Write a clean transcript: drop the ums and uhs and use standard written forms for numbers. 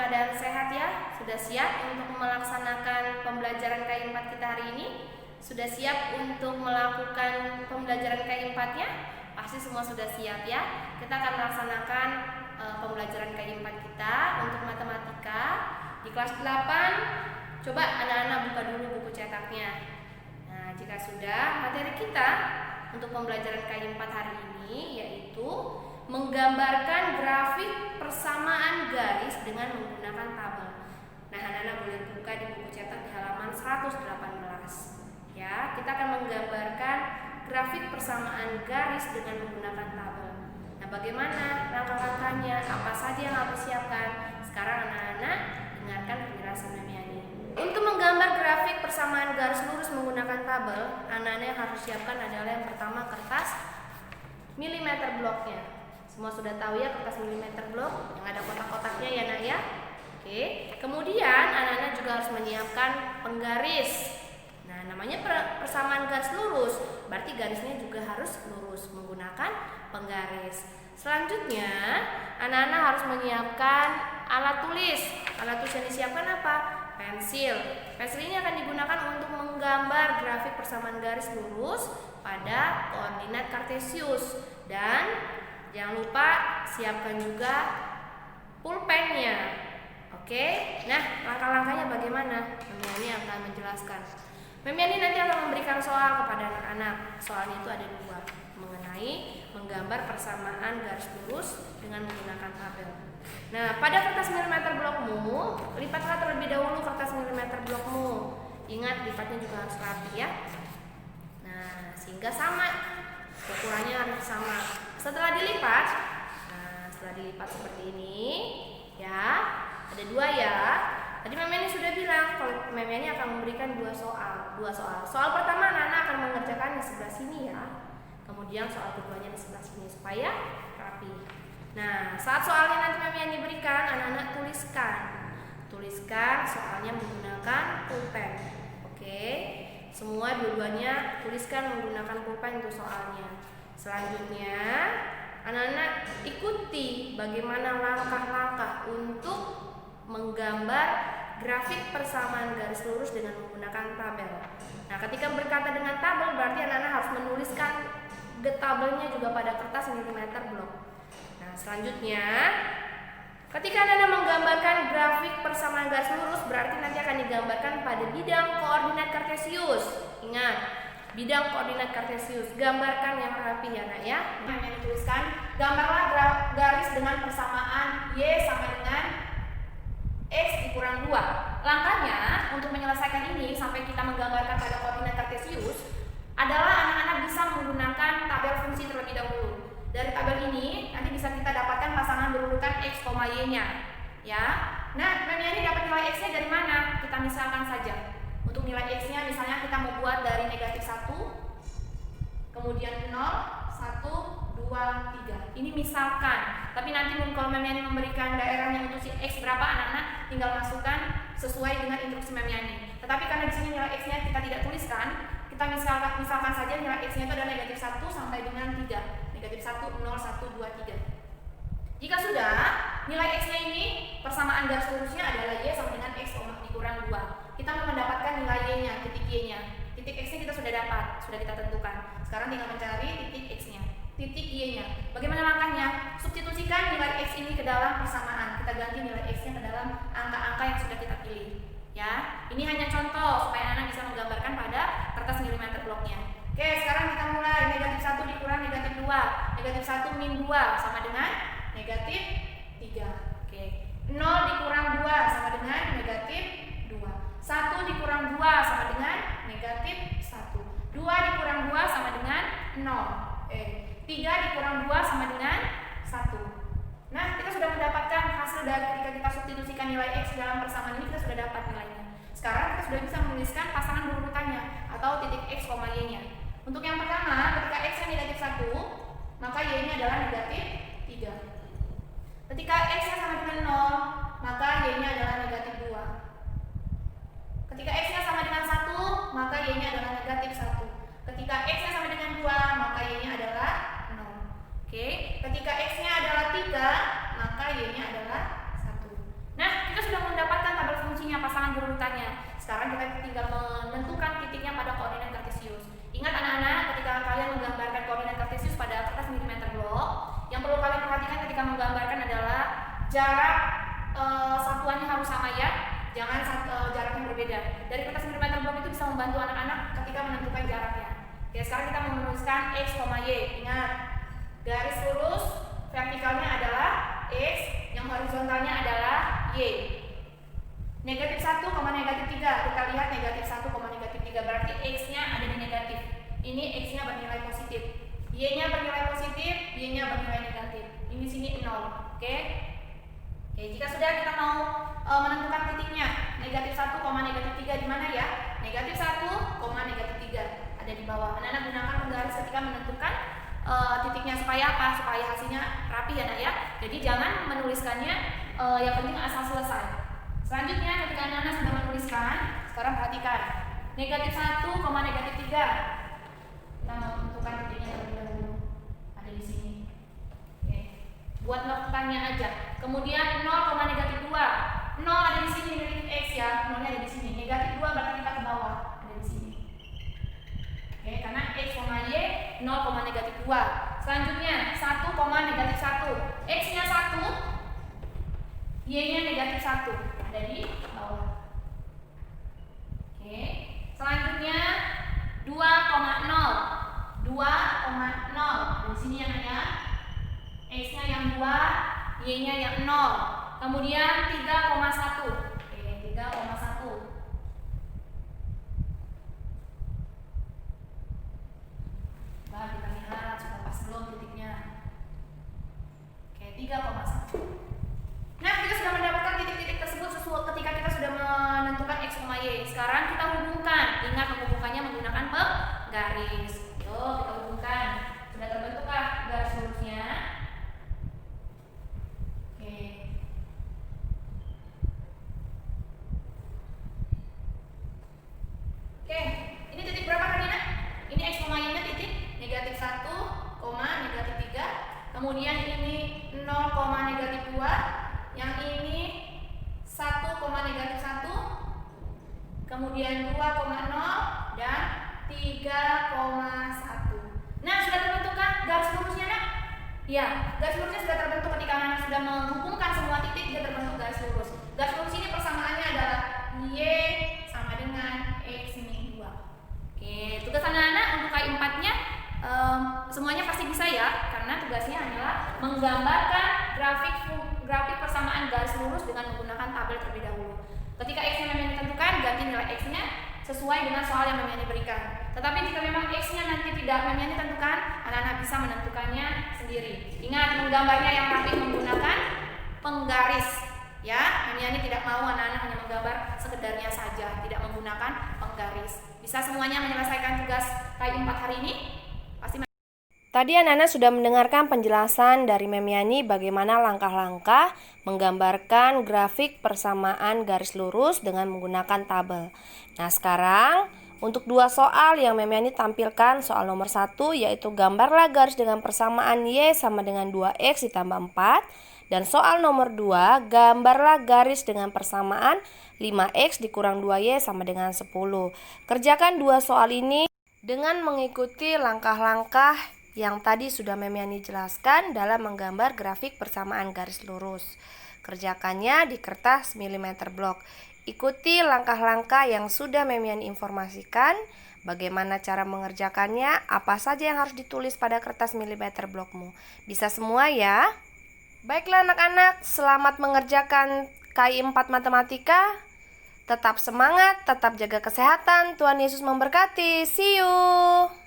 keadaan sehat ya? Sudah siap untuk melaksanakan pembelajaran KI 4 kita hari ini? Sudah siap untuk melakukan pembelajaran KI 4-nya? Pasti semua sudah siap ya. Kita akan melaksanakan pembelajaran KI 4 kita untuk matematika di kelas 8. Coba anak-anak buka dulu buku cetaknya. Nah, jika sudah, materi kita untuk pembelajaran KI 4 hari ini yaitu menggambarkan grafik persamaan garis dengan menggunakan tabel. Nah, anak-anak boleh buka di buku cetak di halaman 118. Ya, kita akan menggambarkan grafik persamaan garis dengan menggunakan tabel. Nah, bagaimana langkah-langkahnya? Apa saja yang harus siapkan? Sekarang anak-anak dengarkan penjelasan Yani. Untuk menggambar grafik persamaan garis lurus menggunakan tabel, anak-anak yang harus siapkan adalah yang pertama kertas milimeter bloknya. Semua sudah tahu ya kertas milimeter blok yang ada kotak-kotaknya ya nak ya. Oke. Kemudian anak-anak juga harus menyiapkan penggaris. Nah, namanya persamaan garis lurus, berarti garisnya juga harus lurus menggunakan penggaris. Selanjutnya, anak-anak harus menyiapkan alat tulis. Alat tulis yang disiapkan apa? Pensil. Pensil ini akan digunakan untuk menggambar grafik persamaan garis lurus pada koordinat kartesius. Dan jangan lupa siapkan juga pulpennya. Oke. Nah, langkah-langkahnya bagaimana? Memiani akan menjelaskan. Memiani nanti akan memberikan soal kepada anak-anak. Soalnya itu ada dua, mengenai menggambar persamaan garis lurus dengan menggunakan tabel. Nah, pada kertas milimeter blokmu, lipatlah terlebih dahulu kertas milimeter blokmu. Ingat, lipatnya juga harus rapi ya. Nah, sehingga sama, ukurannya harus sama. Setelah dilipat, seperti ini, ya, ada dua ya. Tadi Memiani sudah bilang kalau Memiani akan memberikan dua soal. Soal pertama anak-anak akan mengerjakan di sebelah sini ya. Kemudian soal keduanya di sebelah sini supaya rapi. Nah, saat soalnya nanti Memiani berikan, anak-anak tuliskan soalnya menggunakan pulpen. Oke. Semua dua-duanya tuliskan menggunakan pulpen untuk soalnya. Selanjutnya, anak-anak ikuti bagaimana langkah-langkah untuk menggambar grafik persamaan garis lurus dengan menggunakan tabel. Nah, ketika berkata dengan tabel, berarti anak-anak harus menuliskan tabelnya juga pada kertas milimeter blok. Nah, selanjutnya, ketika anak-anak menggambarkan grafik persamaan garis lurus, berarti nanti akan digambarkan pada bidang koordinat kartesius. Ingat, bidang koordinat kartesius, gambarkan yang rapi ya nak ya. Yang dituliskan, gambarlah garis dengan persamaan Y sama dengan X dikurang 2. Langkahnya untuk menyelesaikan ini sampai kita menggambarkan pada koordinat kartesius adalah anak-anak bisa menggunakan tabel fungsi terlebih dahulu. Dari tabel ini nanti bisa kita dapatkan pasangan berurutan X, Y-nya ya. Nah, Memiani dapat nilai X-nya dari mana? Kita misalkan saja. Untuk nilai X-nya misalnya kita mau buat dari negatif 1, kemudian 0, 1, 2, 3. Ini misalkan. Tapi nanti kalau Memiani memberikan daerahnya untuk si X berapa, anak-anak tinggal masukkan sesuai dengan instruksi Memiani. Tetapi karena di sini nilai X-nya kita tidak tuliskan, kita misalkan saja nilai X-nya itu adalah negatif 1 sampai dengan 3. Negatif 1, 0, 1, 2, 3. Jika sudah, nilai X-nya ini persamaan garis lurusnya adalah Y sama dengan X dikurang 2. Kita mau mendapatkan nilai Y-nya, titik Y-nya. Titik X-nya kita sudah dapat, sudah kita tentukan. Sekarang tinggal mencari titik X-nya, titik Y-nya. Bagaimana langkahnya? Substitusikan nilai X ini ke dalam persamaan. Kita ganti nilai X-nya ke dalam angka-angka yang sudah kita pilih. Ya, ini hanya contoh supaya anak bisa menggambarkan pada kertas milimeter bloknya. Oke, sekarang kita mulai. Negatif 1 dikurang negatif 2. Negatif 1 min 2 sama dengan negatif 3. Oke. 0 dikurang 2 sama dengan negatif 2. 1 dikurang 2 sama dengan negatif 1. 2 dikurang 2 sama dengan 0. 3 dikurang 2 sama dengan 1. Nah, kita sudah mendapatkan hasil dari ketika kita substitusikan nilai X dalam persamaan ini, kita sudah dapat nilainya. Sekarang kita sudah bisa menuliskan pasangan berurutannya atau titik X, Y-nya. Untuk yang pertama, ketika X-nya negatif 1, maka Y-nya adalah negatif 3. Ketika X-nya sama dengan 0, maka Y-nya adalah negatif 2. Ketika X-nya sama dengan 1, maka Y-nya adalah negatif 1. Ketika X-nya sama dengan 2, maka Y-nya adalah 0. Oke, ketika X-nya adalah 3, maka Y-nya adalah 1. Nah, kita Sekarang kita tinggal menentukan titiknya pada koordinat kartesius. Ingat anak-anak, ketika kalian menggambarkan koordinat kartesius pada kertas milimeter blok, yang perlu kalian perhatikan ketika menggambarkan adalah jarak satuannya harus sama ya, jangan jaraknya berbeda. Dari kertas milimeter blok itu bisa membantu anak-anak ketika menentukan jaraknya. Oke, sekarang kita menuliskan x, y. Ingat, garis lurus vertikalnya adalah x, yang horizontalnya adalah y. Negatif 1, negatif 3. Kita lihat negatif 1, negatif 3. Berarti x-nya ada di negatif. Ini x-nya bernilai positif. Y-nya bernilai positif, y-nya bernilai negatif. Ini sini 0. Oke? Oke, jika sudah kita mau menentukan titiknya. Negatif 1, negatif 3 di mana ya? Negatif 1, negatif 3 ada di bawah. Anak-anak gunakan penggaris ketika menentukan titiknya supaya apa? Supaya hasilnya rapi ya, Nak ya. Jadi jangan menuliskannya yang penting asal selesai. Selanjutnya ketika anak-anak sudah menuliskan, sekarang perhatikan negatif 1, negatif 3. Kita mau tentukan titiknya terlebih dahulu. Ada di sini. Oke. Buat notannya aja. Kemudian 0, negatif 2. 0 ada di sini negatif x ya. 0-nya ada di sini. Negatif 2 berarti kita ke bawah. Ada di sini. Oke, karena x, y 0, negatif 2. Selanjutnya 1, negatif 1. X-nya 1, y-nya negatif 1. Ada di bawah. Oke. Selanjutnya 2,0. 2,0 di sini ya. X-nya yang 2, y-nya yang 0. Kemudian 3,1. Oke, 3,1. Coba kita lihat sudah pas belum titiknya. Oke, 3,1. Nah, kita sudah mendapatkan titik-titik tersebut ketika kita sudah menentukan x, y. Sekarang kita hubungkan. Ingat menghubungkannya menggunakan penggaris. Yuk, kita hubungkan. Sudah terbentukkah garis lurusnya? Oke. Oke, ini titik berapa tadi, Nak? Ini x, y-nya titik negatif 1, negatif 3. Kemudian ini 0, negatif 2. Yang ini 1, negatif 1, kemudian 2,0 dan 3,1. Nah, sudah terbentukkah garis lurusnya, Nak? Ya, garis lurusnya sudah terbentuk ketika anak sudah menghubungkan semua titik, dia terbentuk garis lurus. Garis lurus ini persamaannya adalah y sama dengan x min 2. Oke, tugas anak-anak untuk K4-nya semuanya pasti bisa ya, karena tugasnya adalah menggambarkan grafik persamaan garis lurus dengan menggunakan tabel terlebih dahulu. Ketika x-nya memang ditentukan, ganti nilai x-nya sesuai dengan soal yang memang diberikan. Tetapi jika memang x-nya nanti tidak memang ditentukan, anak-anak bisa menentukannya sendiri. Ingat, menggambarnya yang rapi menggunakan penggaris. Ya, memang tidak mau anak-anak hanya menggambar sekedarnya saja, tidak menggunakan penggaris. Bisa semuanya menyelesaikan tugas K4 hari ini? Tadi anak-anak sudah mendengarkan penjelasan dari Mem Yani bagaimana langkah-langkah menggambarkan grafik persamaan garis lurus dengan menggunakan tabel. Nah, sekarang untuk dua soal yang Mem Yani tampilkan, soal nomor 1 yaitu gambarlah garis dengan persamaan Y sama dengan 2X ditambah 4, dan soal nomor 2 gambarlah garis dengan persamaan 5X dikurang 2Y sama dengan 10. Kerjakan dua soal ini dengan mengikuti langkah-langkah yang tadi sudah Mem Yani jelaskan dalam menggambar grafik persamaan garis lurus. Kerjakannya di kertas milimeter blok. Ikuti langkah-langkah yang sudah Mem Yani informasikan, bagaimana cara mengerjakannya, apa saja yang harus ditulis pada kertas milimeter blokmu. Bisa semua ya? Baiklah anak-anak, selamat mengerjakan K4 Matematika. Tetap semangat, tetap jaga kesehatan. Tuhan Yesus memberkati. See you.